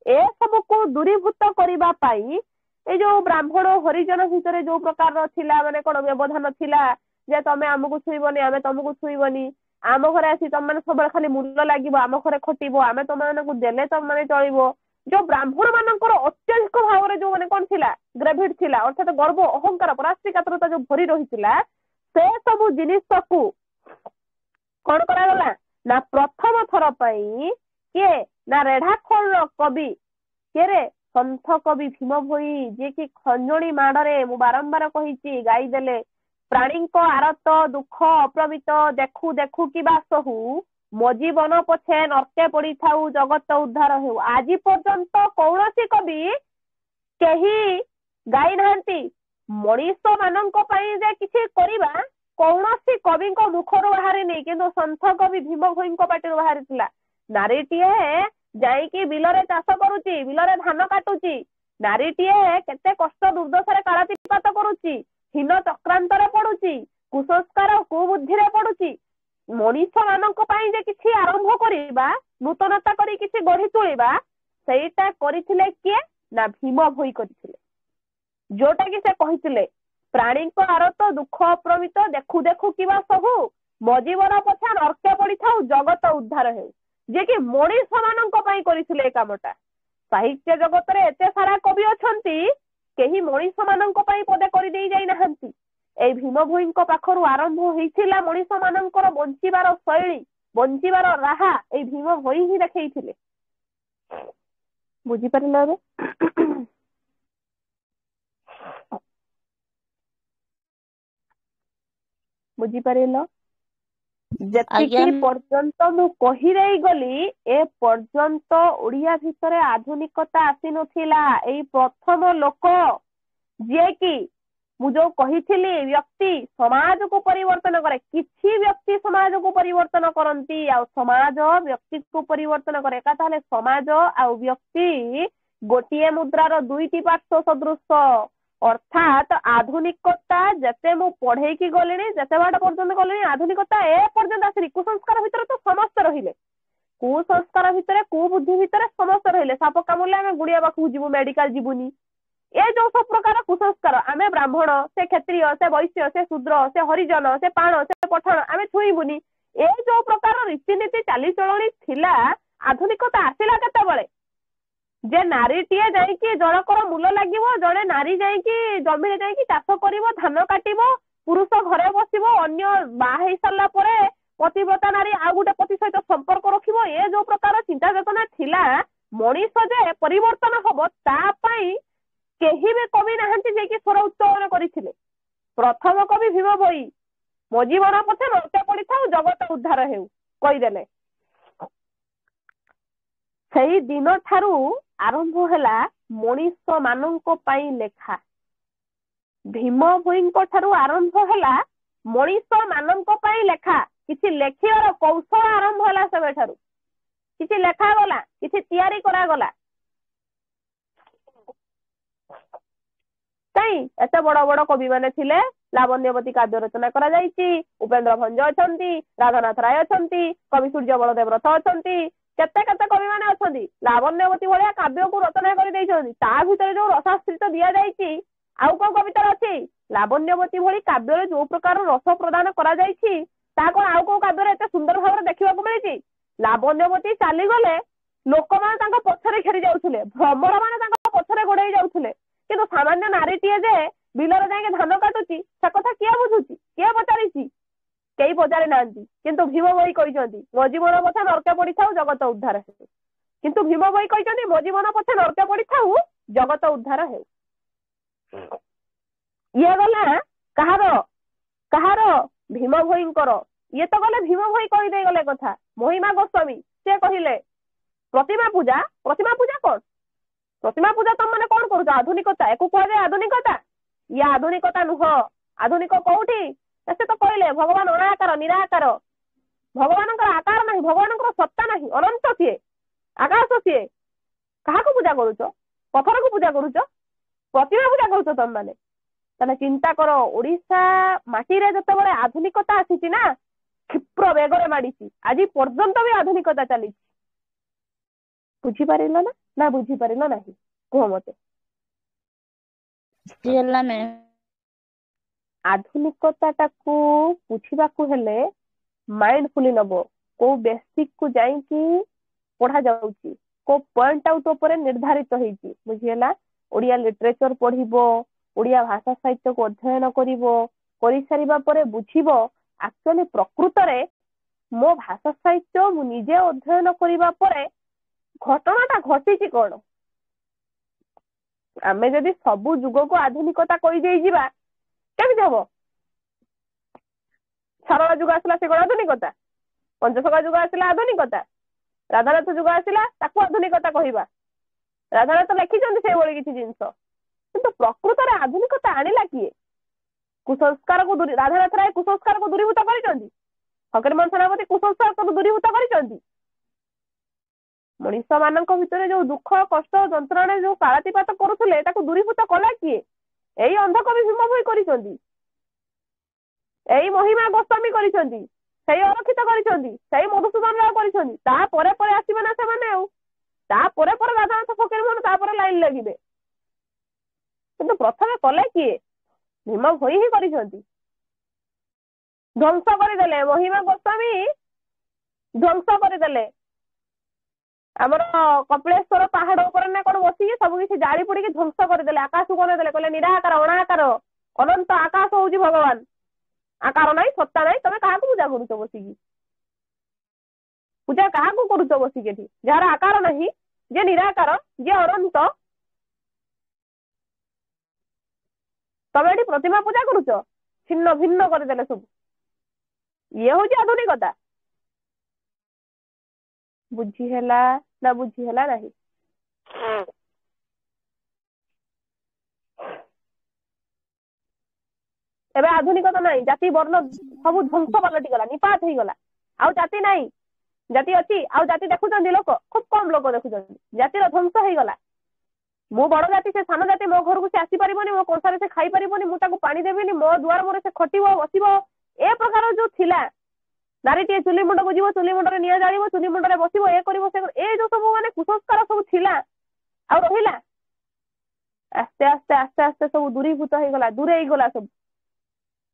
ଏ ସବୁକୁ ଦୂରୀଭୂତ କରିବା ପାଇଁ ଏଇ ଯୋଉ ବ୍ରାହ୍ମଣ ହରିଜନ ଭିତରେ ଯୋଉ ପ୍ରକାରର ଥିଲା ମାନେ କଣ ବ୍ୟବଧାନ ଥିଲା ଯେ ତମେ ଆମକୁ ଛୁଇଁବନି ଆମେ ତମକୁ ଛୁଇଁବନି ଆମ ଘରେ ଆସି ତମମାନେ ସବୁବେଳେ ଖାଲି ମୂଲ ଲାଗିବ ଆମ ଘରେ ଖଟିବ ଆମେ ତମମାନଙ୍କୁ ଦେଲେ ତମମାନେ ଚଳିବ ଯୋଉ ବ୍ରାହ୍ମଣ ମାନଙ୍କର ଅତ୍ୟଧିକ ଭାବରେ ଯୋଉ ମାନେ କଣ ଥିଲା ଗ୍ରେଭିଡ ଥିଲା ଅର୍ଥାତ ଗର୍ବ ଅହଙ୍କାର ପରାସ୍ତିକାତରତା ଯୋଉ ଭରି ରହିଥିଲା ସେ ସବୁ ଜିନିଷକୁ କଣ କରାଗଲା ନା ପ୍ରଥମ ଥର ପାଇଁ କିଏ ନା ରେଢାଖୋଲର କବି କିଏରେ ସନ୍ଥ କବି ଭୀମ ଭୋଇ ଯିଏକି ଖଞ୍ଜଣି ମାଡରେ ମୁଁ ବାରମ୍ବାର କହିଛି ଗାଇଦେଲେ ପ୍ରାଣୀଙ୍କ ଆରତ ଦୁଃଖ ଅପ୍ରମିତ ଦେଖୁ ଦେଖୁ କିବା ସହୁ ମୋ ଜୀବନ ପଛେ ନର୍କେ ପଡିଥାଉ ଜଗତ ଉଦ୍ଧାର ହେଉ ଆଜି ପର୍ଯ୍ୟନ୍ତ କୌଣସି କବି କେହି ଗାଇ ନାହାନ୍ତି ମଣିଷ ମାନଙ୍କ ପାଇଁ ଯେ କିଛି କରିବା କୌଣସି କବିଙ୍କ ମୁଖରୁ ବାହାରିନି କିନ୍ତୁ ସନ୍ଥ କବି ଭୀମ ଭୋଇଙ୍କ ପାଟିରୁ ବାହାରିଥିଲା ନାରୀଟିଏ ଯାଇକି ବିଲରେ ଚାଷ କରୁଛି ବିଲରେ ଧାନ କାଟୁଛି ନାରୀଟିଏ କେତେ କଷ୍ଟ ଦୁର୍ଦ୍ଦଶାରେ କାଳାତିପାତ କରୁଛି ହୀନ ଚକ୍ରାନ୍ତରେ ପଡୁଛି କୁସଂସ୍କାର କୁବୁଦ୍ଧିରେ ପଡୁଛି ମଣିଷ ମାନଙ୍କ ପାଇଁ ଯେ କିଛି ଆରମ୍ଭ କରିବା ନୂତନତା କରି କିଛି ଗଢି ତୋଳିବା ସେଇଟା କରିଥିଲେ କିଏ ନା ଭୀମ ଭୋଇ କରିଥିଲେ ଯୋଉଟା କି ସେ କହିଥିଲେ ପ୍ରାଣୀଙ୍କ ଆରତ ଦୁଃଖ ଅପ୍ରମିତ ଦେଖୁ ଦେଖୁ କିବା ସବୁ ମୋ ଜୀବନ ପଛେ ନର୍କେ ପଡିଥାଉ ଜଗତ ଉଦ୍ଧାର ହେଉ ଯିଏ କି ମଣିଷ ମାନଙ୍କ ପାଇଁ କରିଥିଲେ ଏ କାମଟା ସାହିତ୍ୟ ଜଗତରେ ଏତେ ସାରା କବି ଅଛନ୍ତି କେହି ମଣିଷ ମାନଙ୍କ ପାଇଁ ପଦେ କରିଦେଇ ଯାଇନାହାନ୍ତି ଏଇ ଭୀମ ଭୋଇଙ୍କ ପାଖରୁ ଆରମ୍ଭ ହେଇଥିଲା ମଣିଷ ମାନଙ୍କର ବଞ୍ଚିବାର ଶୈଳୀ ବଞ୍ଚିବାର ରାହା ଏଇ ଭୀମ ଭୋଇ ହିଁ ଦେଖେଇଥିଲେ ବୁଝିପାରିଲ ଏବେ ବୁଝିପାରିଲ ଯେତିକି ପର୍ଯ୍ୟନ୍ତ ମୁଁ କହି ଦେଇ ଗଲି ଏ ପର୍ଯ୍ୟନ୍ତ ଓଡିଆ ଭିତରେ ଆଧୁନିକତା ଆସିନଥିଲା ଏଇ ପ୍ରଥମ ଲୋକ ଯିଏକି ମୁଁ ଯୋଉ କହିଥିଲି ବ୍ୟକ୍ତି ସମାଜକୁ ପରିବର୍ତ୍ତନ କରେ କିଛି ବ୍ୟକ୍ତି ସମାଜକୁ ପରିବର୍ତ୍ତନ କରନ୍ତି ଆଉ ସମାଜ ବ୍ୟକ୍ତିକୁ ପରିବର୍ତ୍ତନ କରେ ଏକା ତାହେଲେ ସମାଜ ଆଉ ବ୍ୟକ୍ତି ଗୋଟିଏ ମୁଦ୍ରାର ଦୁଇଟି ପାର୍ଶ୍ୱ ସଦୃଶ ଅର୍ଥାତ ଆଧୁନିକତା ଯେତେ ମୁଁ ପଢେଇକି ଗଲିଣି ଯେତେ ବାଟ ପର୍ଯ୍ୟନ୍ତ ଗଲିଣି ଆଧୁନିକତା ଏ ପର୍ଯ୍ୟନ୍ତ ଆସିନି କୁସଂସ୍କାର ଭିତରେ ତ ସମସ୍ତେ ରହିଲେ କୁସଂସ୍କାର ଭିତରେ କୁବୁଦ୍ଧି ଭିତରେ ସମସ୍ତେ ରହିଲେ ସାପ କାମୁଡ଼ିଲେ ଆମେ ଗୁଣିଆ ପାଖକୁ ଯିବୁ ମେଡିକାଲ ଯିବୁନି ଏ ଯୋଉ ସବୁ ପ୍ରକାର କୁସଂସ୍କାର ଆମେ ବ୍ରାହ୍ମଣ ସେ କ୍ଷତ୍ରିୟ ସେ ବୈଶ୍ୟ ସେ ଶୂଦ୍ର ସେ ହରିଜନ ସେ ପାଣ ସେ ପଠାଣ ଆମେ ଛୁଇଁବୁନି ଏ ଯୋଉ ପ୍ରକାର ରୀତିନୀତି ଚାଲିଚଳଣି ଥିଲା ଆଧୁନିକତା ଆସିଲା କେତେବେଳେ ଯେ ନାରୀଟିଏ ଯାଇକି ଜଣକର ମୂଲ ଲାଗିବ ଜଣେ ନାରୀ ଯାଇକି ଜମିରେ ଯାଇକି ଚାଷ କରିବ ଧାନ କାଟିବ ପୁରୁଷ ଘରେ ବସିବ ଅନ୍ୟ ବାହା ହେଇ ସାରିଲା ପରେ ପତିବ୍ରତା ନାରୀ ଆଉ ଗୋଟେ ପତି ସହିତ ସମ୍ପର୍କ ରଖିବ ଏ ଯୋଉ ପ୍ରକାର ଚିନ୍ତା ଚେତନା ଥିଲା ମଣିଷ ଯେ ପରିବର୍ତ୍ତନ ହବ ତା ପାଇଁ କେହି ବି କବି ନାହାନ୍ତି ଯିଏକି ସ୍ୱର ଉତ୍ତୋଳନ କରିଥିଲେ ପ୍ରଥମ କବି ଭୀମ ଭୋଇ ମୋ ଜୀବନ ପଛେ ନର୍କେ ପଡିଥାଉ ଜଗତ ଉଦ୍ଧାର ହେଉ କହିଦେଲେ ସେଇ ଦିନ ଠାରୁ ଆରମ୍ଭ ହେଲା ମଣିଷ ମାନଙ୍କ ପାଇଁ ଲେଖା ଭୀମ ଭୋଇଙ୍କ ଠାରୁ ଆରମ୍ଭ ହେଲା ମଣିଷ ମାନଙ୍କ ପାଇଁ ଲେଖା କିଛି ଲେଖିବାର କୌଶଳ ଆରମ୍ଭ ହେଲା ସେବେଠାରୁ କିଛି ଲେଖାଗଲା କିଛି ତିଆରି କରାଗଲା କାଇଁ ଏତେ ବଡ ବଡ କବି ମାନେ ଥିଲେ ଲାବଣ୍ୟବତୀ କାବ୍ୟ ରଚନା କରାଯାଇଛି ଉପେନ୍ଦ୍ର ଭଞ୍ଜ ଅଛନ୍ତି ରାଧାନାଥ ରାୟ ଅଛନ୍ତି କବି ସୂର୍ଯ୍ୟ ବଳଦେବ ରଥ ଅଛନ୍ତି କେତେ କେତେ କବି ମାନେ ଅଛନ୍ତି ଲାବଣ୍ୟବତୀ ଭଳିଆ କାବ୍ୟକୁ ରଚନା କରି ଦେଇଛନ୍ତି ତା ଭିତରେ ଯୋଉ ରସାସ୍ତ୍ରିତ ଦିଆଯାଇଛି ଆଉ କୋଉ କବିତାର ଅଛି ଲାବଣ୍ୟବତୀ ଭଳି କାବ୍ୟରେ ଯୋଉ ପ୍ରକାର ରସ ପ୍ରଦାନ କରାଯାଇଛି ତାହା କଣ ଆଉ କୋଉ କାବ୍ୟରେ ଏତେ ସୁନ୍ଦର ଭାବରେ ଦେଖିବାକୁ ମିଳିଛି ଲାବଣ୍ୟବତୀ ଚାଲିଗଲେ ଲୋକମାନେ ତାଙ୍କ ପଛରେ ଘେରି ଯାଉଥିଲେ ଭ୍ରମର ମାନେ ତାଙ୍କ ପଛରେ ଗୋଡେଇ ଯାଉଥିଲେ କିନ୍ତୁ ସାମାନ୍ୟ ନାରୀଟିଏ ଯେ ବିଲରେ ଯାଇକି ଧାନ କାଟୁଛି ସେ କଥା କିଏ ବୁଝୁଛି କିଏ ପଚାରିଛି କେହି ପଚାରି ନାହାନ୍ତି କିନ୍ତୁ ଭୀମ ଭୋଇ କହିଛନ୍ତି ମୋ ଜୀବନ ପଛେ ନର୍କେ ପଡିଥାଉ ଜଗତ ଉଦ୍ଧାର ହେଉ କିନ୍ତୁ ଭୀମ ଭୋଇ କହିଛନ୍ତି ମୋ ଜୀବନ ପଛେ ନର୍କେ ପଡିଥାଉ ଜଗତ ଉଦ୍ଧାର ହେଉ ଇଏ ଗଲା କାହାର କାହାର ଭୀମ ଭୋଇଙ୍କର ଇଏ ତ ଗଲେ ଭୀମ ଭୋଇ କହିଦେଇ ଗଲେ କଥା ମହିମା ଗୋସ୍ୱାମୀ ସେ କହିଲେ ପ୍ରତିମା ପୂଜା କଣ ପ୍ରତିମା ପୂଜା ତମ ମାନେ କଣ କରୁଛ ଆଧୁନିକତା ଏକୁ କୁହାଯାଏ ଆଧୁନିକତା ଇଏ ଆଧୁନିକତା ନୁହଁ ଆଧୁନିକ କୋଉଠି ସେ ତ କହିଲେ ଭଗବାନ ଅନାକାର ନିରାକାର ଭଗବାନଙ୍କର ଆକାର ନାହିଁ, ଭଗବାନଙ୍କର ସତ୍ତା ନାହିଁ, ଅନନ୍ତ ସିଏ, ଆକାଶ ସିଏ। କାହାକୁ ପୂଜା କରୁଛ? ପଥରକୁ ପୂଜା କରୁଛ? ପ୍ରତିମା ପୂଜା କରୁଛ ତମମାନେ? ତାହେଲେ ଚିନ୍ତା କର, ଓଡିଶା ମାଟିରେ ଯେତେବେଳେ ଆଧୁନିକତା ଆସିଛି ନା, କ୍ଷିପ୍ର ବେଗରେ ମାଡ଼ିଛି, ଆଜି ପର୍ଯ୍ୟନ୍ତ ବି ଆଧୁନିକତା ଚାଲିଛି। ବୁଝିପାରିଲ ନା? ନା ବୁଝିପାରିଲ ନାହିଁ? କୁହ ମତେ। ହେଲା ମ୍ୟାମ୍। ଆଧୁନିକତାଟାକୁ ବୁଝିବାକୁ ହେଲେ ମାଇଣ୍ଡଫୁଲି ନବ, କୋଉ ବେସିକ କୁ ଯାଇକି ପଢା ଯାଉଛି, କୋଉ ପଏଣ୍ଟ ଆଉଟ ଉପରେ ନିର୍ଦ୍ଧାରିତ ହେଇଛି। ବୁଝିହେଲା? ଓଡିଆ ଲିଟରେଚର ପଢିବ, ଓଡିଆ ଭାଷା ସାହିତ୍ୟକୁ ଅଧ୍ୟୟନ କରିବ, କରିସାରିବା ପରେ ବୁଝିବ ଆକ୍ଚୁଆଲି ପ୍ରକୃତରେ ମୋ ଭାଷା ସାହିତ୍ୟ ମୁଁ ନିଜେ ଅଧ୍ୟୟନ କରିବା ପରେ ଘଟଣାଟା ଘଟିଛି କଣ। ଆମେ ଯଦି ସବୁ ଯୁଗକୁ ଆଧୁନିକତା କହିଦେଇଯିବା କେମିତି ହବ? ସାରଳା ଯୁଗ ଆସିଲା, ସେ କଣ ଆଧୁନିକତା? ପଞ୍ଚସଖା ଯୁଗ ଆସିଲା, ଆଧୁନିକତା? ରାଧାନାଥ ଯୁଗ ଆସିଲା, ତାକୁ ଆଧୁନିକତା କହିବା? ରାଧାନାଥ ଲେଖିଛନ୍ତି ସେଇଭଳି କିଛି ଜିନିଷ, କିନ୍ତୁ ପ୍ରକୃତରେ ଆଧୁନିକତା ଆଣିଲା କିଏ? କୁସଂସ୍କାରକୁ ରାଧାନାଥ ରାୟ କୁସଂସ୍କାରକୁ ଦୂରୀଭୂତ କରିଛନ୍ତି? ଫକୀରମୋହନ ସେନାପତି କୁସଂସ୍କାରକୁ ଦୂରୀଭୂତ କରିଛନ୍ତି? ମଣିଷ ମାନଙ୍କ ଭିତରେ ଯୋଉ ଦୁଃଖ କଷ୍ଟ ଯନ୍ତ୍ରଣା ଯୋଉ କାଳାତିପାତ କରୁଥିଲେ ତାକୁ ଦୂରୀଭୂତ କଲା କିଏ? ଏଇ ଅନ୍ଧକବି ଭୀମ ଭୋଇ କରିଛନ୍ତି, ଏଇ ମହିମା ଗୋସ୍ୱାମୀ କରିଛନ୍ତି, ସେଇ ଅରକ୍ଷିତ କରିଛନ୍ତି, ସେଇ ମଧୁସୂଦନ ରାୟ କରିଛନ୍ତି। ତାପରେ ପରେ ଆସିବେ ନା ସେମାନେ, ଆଉ ତାପରେ ପରେ ରାଧାନାଥ ଫକୀରମୋହନ ତାପରେ ଲାଇନ ଲାଗିବେ, କିନ୍ତୁ ପ୍ରଥମେ କଲେ କିଏ? ଭୀମ ଭୋଇ ହିଁ କରିଛନ୍ତି। ଧ୍ୱଂସ କରିଦେଲେ, ମହିମା ଗୋସ୍ୱାମୀ ଧ୍ୱଂସ କରିଦେଲେ। ଆମର କପିଳେଶ୍ୱର ପାହାଡ ଉପରେ ନା କଣ ବସିକି ସବୁ କିଛି ଜାଳି ପୋଡିକି ଧ୍ୱଂସ କରିଦେଲେ, ଆକାଶକୁ ବନେଇଦେଲେ, କହିଲେ ନିରାକାର ଅଣାକାର ଅନନ୍ତ ଆକାଶ ହଉଛି ଭଗବାନ, ଆକାର ନାହିଁ ସତ୍ତା ନାହିଁ, ତମେ କାହାକୁ ପୂଜା କରୁଛ ବସିକି? ପୂଜା କାହାକୁ କରୁଛ ବସିକି ଏଠି? ଯାହାର ଆକାର ନାହିଁ, ଯିଏ ନିରାକାର, ଯିଏ ଅନନ୍ତ, ତମେ ଏଠି ପ୍ରତିମା ପୂଜା କରୁଛ? ଛିନ୍ନ ଭିନ୍ନ କରିଦେଲେ ସବୁ। ଇଏ ହଉଛି ଆଧୁନିକତା। ବୁଝି ହେଲା ନା ବୁଝି ହେଲା ନାହିଁ? ଏବେ ଆଧୁନିକତା ନାହିଁ, ଜାତି ବର୍ଣ୍ଣ ସବୁ ଧ୍ୱଂସ ପାଲଟିଗଲା, ନିପାତ ହେଇଗଲା। ଆଉ ଜାତି ନାହିଁ, ଜାତି ଅଛି ଆଉ ଜାତି ଦେଖୁଛନ୍ତି ଲୋକ, ଖୁବ କମ ଲୋକ ଦେଖୁଛନ୍ତି। ଜାତିର ଧ୍ୱଂସ ହେଇଗଲା। ମୁଁ ବଡ ଜାତି, ସେ ସାନ ଜାତି, ମୋ ଘରକୁ ସେ ଆସିପାରିବନି, ମୋ କଂସାରେ ସେ ଖାଇପାରିବନି, ମୁଁ ତାକୁ ପାଣି ଦେବିନି, ମୋ ଦୁଆର ମୁହଁରେ ସେ ଖଟିବ ବସିବ, ଏ ପ୍ରକାର ଯୋଉ ଥିଲା। ନାରୀଟିଏ ଚୁଲି ମୁଣ୍ଡକୁ ଯିବ, ଚୁଲି ମୁଣ୍ଡରେ ନିଆଁ ଜାଳିବ, ଚୁଲି ମୁଣ୍ଡରେ ବସିବ, ଏ କରିବ ସେ, ଏ ଯୋଉ ସବୁ ମାନେ କୁସଂସ୍କାର ସବୁ ଥିଲା, ଆଉ ରହିଲା? ଆସ୍ତେ ଆସ୍ତେ ଆସ୍ତେ ଆସ୍ତେ ସବୁ ଦୂରୀଭୂତ ହେଇଗଲା, ଦୂରେଇଗଲା ସବୁ।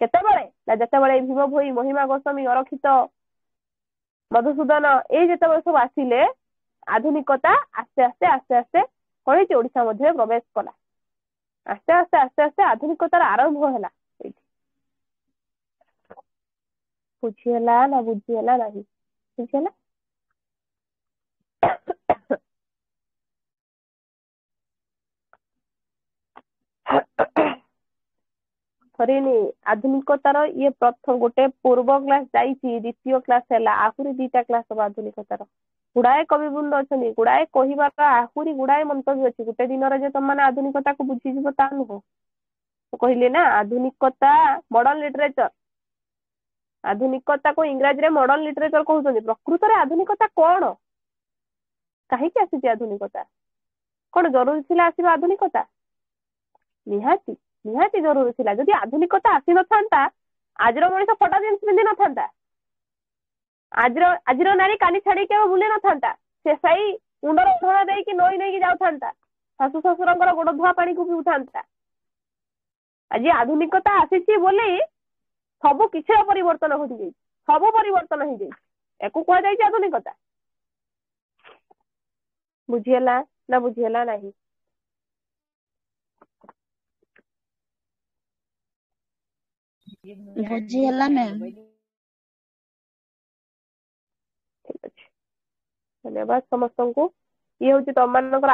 କେତେବେଳେ ନା ଯେତେବେଳେ ଭୀମ ଭୋଇ, ମହିମା ଗୋସ୍ୱାମୀ, ଅରକ୍ଷିତ, ମଧୁସୂଦନ ଏଇ ଯେତେବେଳେ ସବୁ ଆସିଲେ, ଆଧୁନିକତା ଆସ୍ତେ ଆସ୍ତେ ଆସ୍ତେ ଆସ୍ତେ କଣ ହେଇଛି? ଓଡିଶା ମଧ୍ୟରେ ପ୍ରବେଶ କଲା। ଆସ୍ତେ ଆସ୍ତେ ଆସ୍ତେ ଆସ୍ତେ ଆଧୁନିକତାର ଆରମ୍ଭ ହେଲା ଏଇଠି। ବୁଝିହେଲା ନା ବୁଝିହେଲା ନାହିଁ? ବୁଝିହେଲା? ସରିନି ଆଧୁନିକତାର ଇଏ ପ୍ରଥମ ଗୋଟେ ପୂର୍ବ କ୍ଲାସ ଯାଇଛି, ଦ୍ୱିତୀୟ କ୍ଲାସ ହେଲା, ଆହୁରି 2ଟା କ୍ଲାସ ହବ ଆଧୁନିକତାର। ଗୁଡାଏ କବିବୃନ୍ଦ ଅଛନ୍ତି, ଗୁଡାଏ କହିବାର ଆହୁରି ଗୁଡାଏ ମନ୍ତବ୍ୟ ଅଛି। ଗୋଟେ ଦିନରେ ଯେ ତମମାନେ ଆଧୁନିକତାକୁ ବୁଝିଯିବ ତା ନୁହଁ। କହିଲି ନା ଆଧୁନିକତା ମଡର୍ଣ୍ଣ ଲିଟରେଚର, ଆଧୁନିକତାକୁ ଇଂରାଜୀରେ ମଡର୍ଣ୍ଣ ଲିଟରେଚର କହୁଛନ୍ତି। ପ୍ରକୃତରେ ଆଧୁନିକତା କଣ? କାହିଁକି ଆସିଛି ଆଧୁନିକତା? କଣ ଜରୁରୀ ଥିଲା ଆସିବା ଆଧୁନିକତା? ନିହାତି ନିହାତି ଜରୁରୀ ଥିଲା। ଯଦି ଆଧୁନିକତା ଆସିନଥାନ୍ତା ଆଜିର ମଣିଷ ଫଟା ଜିନ୍ସ ପିନ୍ଧି ନଥାନ୍ତା, ଆଜିର ନାରୀ କାନି ଛାଡିକି କେବେ ବୁଲି ନଥାନ୍ତା, ସେ ସେଇ ମୁଣ୍ଡର ଓଢଣା ଦେଇକି ନଈ ନେଇକି ଯାଉଥାନ୍ତା, ଶାଶୁ ଶ୍ୱଶୁରଙ୍କର ଗୋଡ ଧୁଆ ପାଣିକୁ ପିଉଥାନ୍ତା। ଆଜି ଆଧୁନିକତା ଆସିଛି ବୋଲି ସବୁ କିଛିର ପରିବର୍ତ୍ତନ ଘଟିଯାଇଛି, ସବୁ ପରିବର୍ତ୍ତନ ହେଇଯାଇଛି। ୟାକୁ କୁହାଯାଇଛି ଆଧୁନିକତା। ବୁଝିହେଲା ନା ବୁଝିହେଲା ନାହିଁ? ବୁଝି ହେଲା ମ୍ୟାମ୍। ଠିକ ଅଛି, ଧନ୍ୟବାଦ ସମସ୍ତଙ୍କୁ। ଇଏ ହଉଛି ତମମାନଙ୍କର